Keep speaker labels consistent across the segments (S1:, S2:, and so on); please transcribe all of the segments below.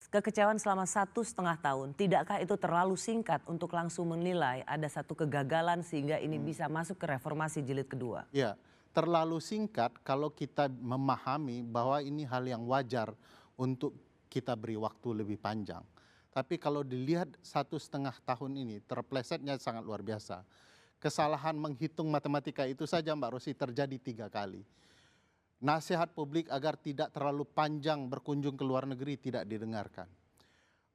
S1: Kekecewaan selama 1,5 tahun, tidakkah itu terlalu singkat untuk langsung menilai ada satu kegagalan sehingga ini bisa masuk ke reformasi jilid kedua?
S2: Ya, terlalu singkat kalau kita memahami bahwa ini hal yang wajar untuk kita beri waktu lebih panjang. Tapi kalau dilihat 1,5 tahun ini, terplesetnya sangat luar biasa. Kesalahan menghitung matematika itu saja Mbak Rosi terjadi 3 kali. Nasihat publik agar tidak terlalu panjang berkunjung ke luar negeri tidak didengarkan.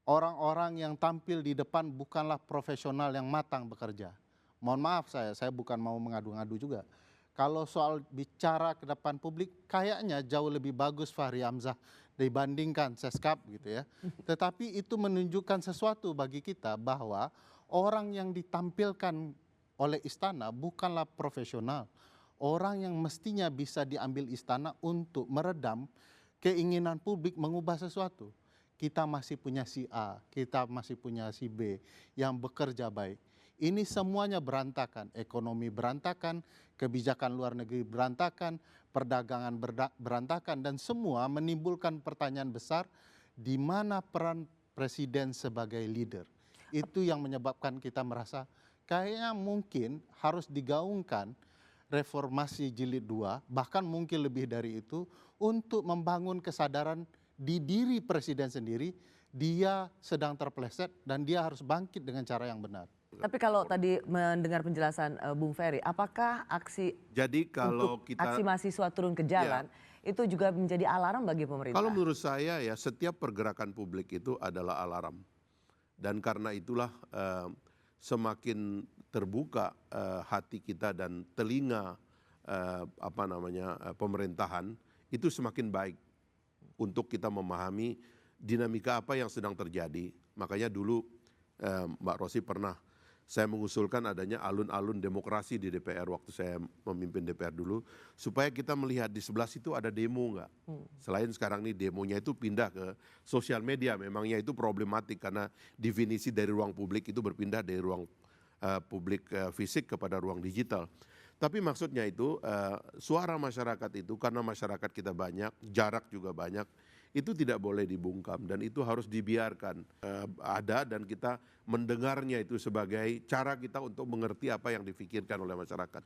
S2: Orang-orang yang tampil di depan bukanlah profesional yang matang bekerja. Mohon maaf saya bukan mau mengadu-ngadu juga. Kalau soal bicara ke depan publik, kayaknya jauh lebih bagus Fahri Hamzah dibandingkan Seskap gitu ya. Tetapi itu menunjukkan sesuatu bagi kita bahwa orang yang ditampilkan oleh istana bukanlah profesional. Orang yang mestinya bisa diambil istana untuk meredam keinginan publik mengubah sesuatu. Kita masih punya si A, kita masih punya si B yang bekerja baik. Ini semuanya berantakan, ekonomi berantakan, kebijakan luar negeri berantakan, perdagangan berantakan, dan semua menimbulkan pertanyaan besar di mana peran presiden sebagai leader. Itu yang menyebabkan kita merasa kayaknya mungkin harus digaungkan reformasi jilid 2, bahkan mungkin lebih dari itu, untuk membangun kesadaran di diri presiden sendiri, dia sedang terpeleset dan dia harus bangkit dengan cara yang benar.
S1: Tapi kalau tadi mendengar penjelasan Bung Ferry, apakah
S3: Jadi kalau
S1: aksi
S3: kita
S1: mahasiswa turun ke jalan itu juga menjadi alarm bagi pemerintah?
S3: kalau menurut saya ya setiap pergerakan publik itu adalah alarm. Dan karena itulah semakin terbuka hati kita dan telinga pemerintahan itu semakin baik untuk kita memahami dinamika apa yang sedang terjadi. Makanya dulu Mbak Rosi pernah saya mengusulkan adanya alun-alun demokrasi di DPR waktu saya memimpin DPR dulu, supaya kita melihat di sebelah situ ada demo nggak. Selain sekarang nih demonya itu pindah ke sosial media, memangnya itu problematik karena definisi dari ruang publik itu berpindah dari ruang publik fisik kepada ruang digital. Tapi maksudnya itu suara masyarakat itu karena masyarakat kita banyak, jarak juga banyak, itu tidak boleh dibungkam dan itu harus dibiarkan ada dan kita mendengarnya itu sebagai cara kita untuk mengerti apa yang difikirkan oleh masyarakat.